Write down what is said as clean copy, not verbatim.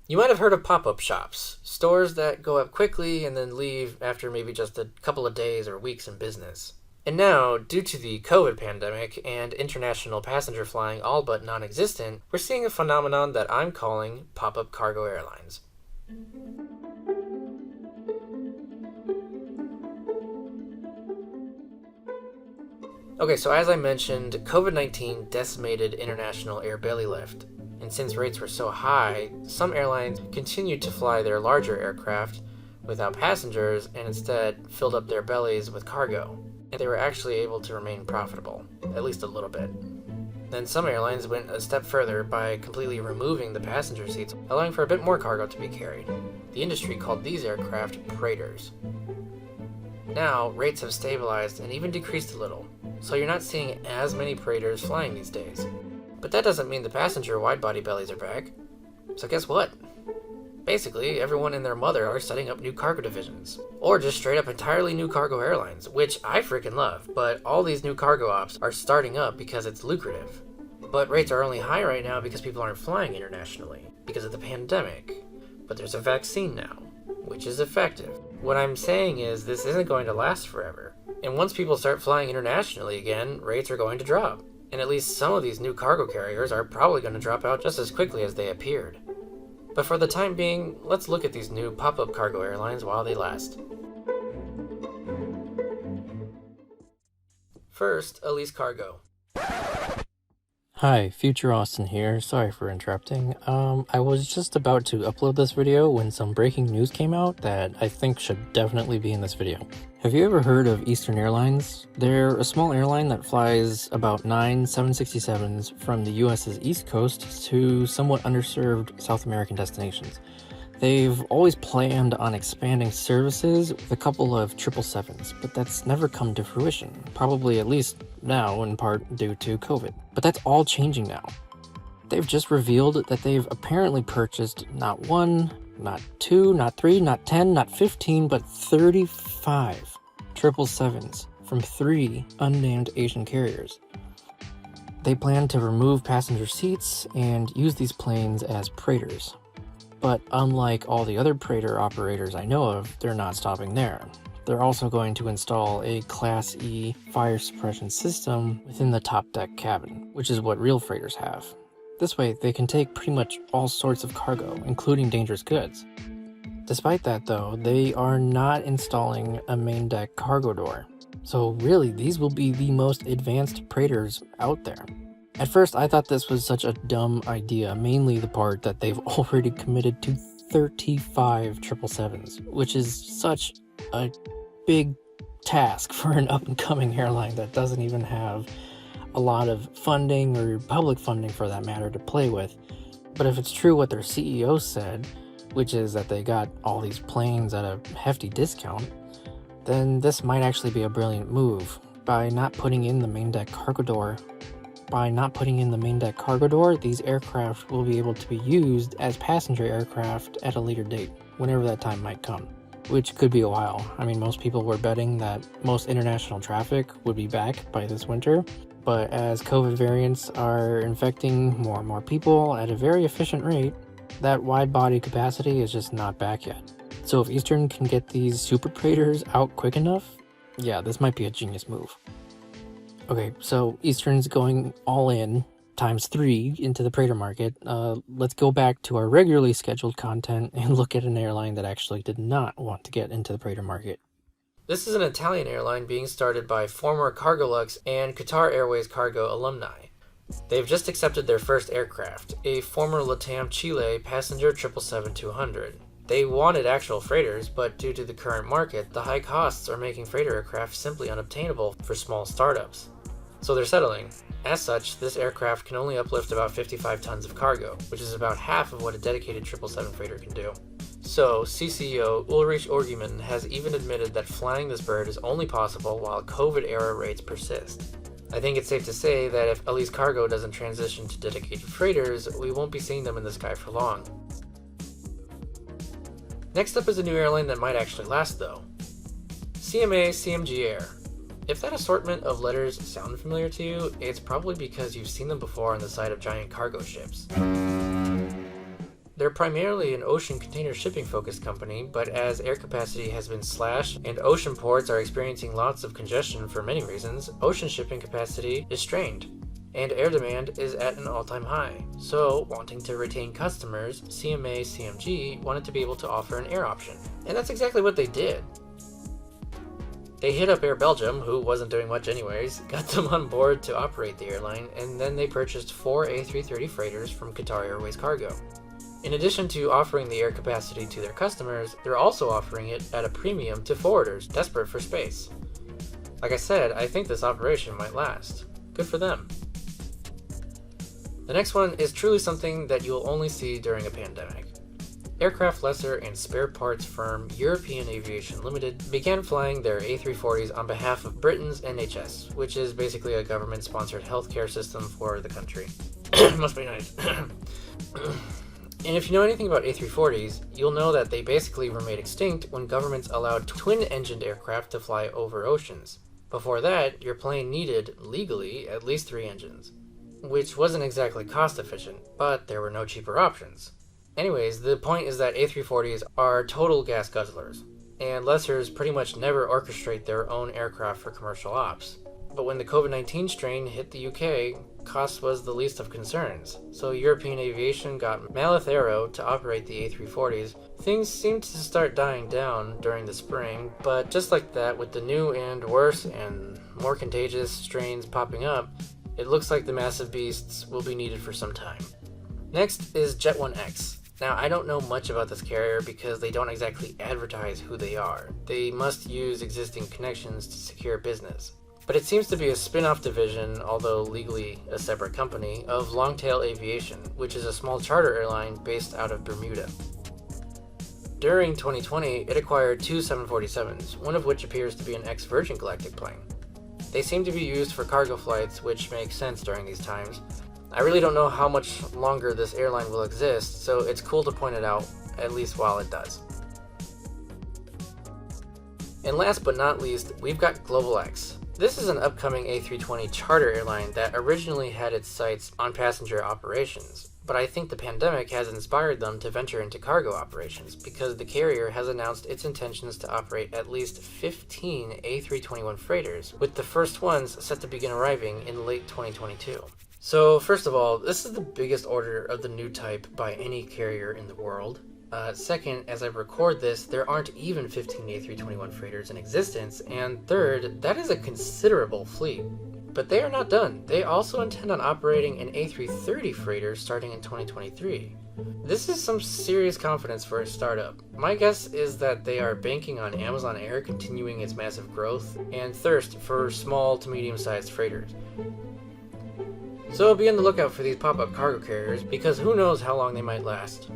You might have heard of pop-up shops, stores that go up quickly and then leave after maybe just a couple of days or weeks in business. And now, due to the COVID pandemic and international passenger flying all but non-existent, we're seeing a phenomenon that I'm calling pop-up cargo airlines. Okay, so as I mentioned, COVID-19 decimated international air belly lift. And since rates were so high, some airlines continued to fly their larger aircraft without passengers and instead filled up their bellies with cargo. And they were actually able to remain profitable, at least a little bit. Then some airlines went a step further by completely removing the passenger seats, allowing for a bit more cargo to be carried. The industry called these aircraft freighters. Now, rates have stabilized and even decreased a little, so you're not seeing as many freighters flying these days. But that doesn't mean the passenger wide-body bellies are back. So guess what? Basically, everyone and their mother are setting up new cargo divisions, or just straight up entirely new cargo airlines, which I freaking love, but all these new cargo ops are starting up because it's lucrative. But rates are only high right now because people aren't flying internationally, because of the pandemic. But there's a vaccine now, which is effective. What I'm saying is this isn't going to last forever, and once people start flying internationally again, rates are going to drop. And at least some of these new cargo carriers are probably going to drop out just as quickly as they appeared. But for the time being, let's look at these new pop-up cargo airlines while they last. First, Elise Cargo. Hi, Future Austin here. Sorry for interrupting. I was just about to upload this video when some breaking news came out that I think should definitely be in this video. Have you ever heard of Eastern Airlines? They're a small airline that flies about 9 767s from the US's East Coast to somewhat underserved South American destinations. They've always planned on expanding services with a couple of 777s, but that's never come to fruition, probably at least now in part due to COVID. But that's all changing now. They've just revealed that they've apparently purchased not 1, not 2, not 3, not 10, not 15, but 35 777s from 3 unnamed Asian carriers. They plan to remove passenger seats and use these planes as freighters. But unlike all the other freighter operators I know of, they're not stopping there. They're also going to install a Class E fire suppression system within the top deck cabin, which is what real freighters have. This way, they can take pretty much all sorts of cargo, including dangerous goods. Despite that though, they are not installing a main deck cargo door. So really, these will be the most advanced freighters out there. At first, I thought this was such a dumb idea, mainly the part that they've already committed to 35 777s, which is such a big task for an up-and-coming airline that doesn't even have a lot of funding, or public funding for that matter, to play with. But if it's true what their CEO said, which is that they got all these planes at a hefty discount, then this might actually be a brilliant move. By not putting in the main deck cargo door, these aircraft will be able to be used as passenger aircraft at a later date, whenever that time might come, which could be a while. I mean, most people were betting that most international traffic would be back by this winter, but as COVID variants are infecting more and more people at a very efficient rate, that wide-body capacity is just not back yet. So if Eastern can get these super freighters out quick enough, yeah, this might be a genius move. Okay, so Eastern's going all in, times 3 into the freighter market. Let's go back to our regularly scheduled content and look at an airline that actually did not want to get into the freighter market. This is an Italian airline being started by former Cargolux and Qatar Airways Cargo alumni. They've just accepted their first aircraft, a former LATAM Chile passenger 777-200. They wanted actual freighters, but due to the current market, the high costs are making freighter aircraft simply unobtainable for small startups. So they're settling. As such, this aircraft can only uplift about 55 tons of cargo, which is about half of what a dedicated 777 freighter can do. So, CCO Ulrich Orgimann has even admitted that flying this bird is only possible while COVID-era rates persist. I think it's safe to say that if Elise Cargo doesn't transition to dedicated freighters, we won't be seeing them in the sky for long. Next up is a new airline that might actually last though. CMA CGM Air. If that assortment of letters sound familiar to you, it's probably because you've seen them before on the side of giant cargo ships. They're primarily an ocean container shipping focused company, but as air capacity has been slashed and ocean ports are experiencing lots of congestion for many reasons, ocean shipping capacity is strained, and air demand is at an all-time high. So, wanting to retain customers, CMA CMG wanted to be able to offer an air option. And that's exactly what they did. They hit up Air Belgium, who wasn't doing much anyways, got them on board to operate the airline, and then they purchased 4 A330 freighters from Qatar Airways Cargo. In addition to offering the air capacity to their customers, they're also offering it at a premium to forwarders desperate for space. Like I said, I think this operation might last. Good for them. The next one is truly something that you'll only see during a pandemic. Aircraft lessor and spare parts firm European Aviation Limited began flying their A340s on behalf of Britain's NHS, which is basically a government-sponsored healthcare system for the country. Must be nice. And if you know anything about A340s, you'll know that they basically were made extinct when governments allowed twin-engined aircraft to fly over oceans. Before that, your plane needed, legally, at least 3 engines, which wasn't exactly cost-efficient, but there were no cheaper options. Anyways, the point is that A340s are total gas guzzlers, and lessors pretty much never orchestrate their own aircraft for commercial ops. But when the COVID-19 strain hit the UK, cost was the least of concerns, so European Aviation got Malith Aero to operate the A340s. Things seemed to start dying down during the spring, but just like that, with the new and worse and more contagious strains popping up, it looks like the massive beasts will be needed for some time. Next is Jet1X. Now, I don't know much about this carrier because they don't exactly advertise who they are. They must use existing connections to secure business. But it seems to be a spin-off division, although legally a separate company, of Longtail Aviation, which is a small charter airline based out of Bermuda. During 2020, it acquired 2 747s, one of which appears to be an ex-Virgin Galactic plane. They seem to be used for cargo flights, which makes sense during these times. I really don't know how much longer this airline will exist, so it's cool to point it out, at least while it does. And last but not least, we've got Globalx. This is an upcoming A320 charter airline that originally had its sights on passenger operations, but I think the pandemic has inspired them to venture into cargo operations because the carrier has announced its intentions to operate at least 15 A321 freighters, with the first ones set to begin arriving in late 2022. So first of all, this is the biggest order of the new type by any carrier in the world. Second, as I record this, there aren't even 15 A321 freighters in existence, and third, that is a considerable fleet. But they are not done. They also intend on operating an A330 freighter starting in 2023. This is some serious confidence for a startup. My guess is that they are banking on Amazon Air continuing its massive growth and thirst for small to medium-sized freighters. So be on the lookout for these pop-up cargo carriers, because who knows how long they might last.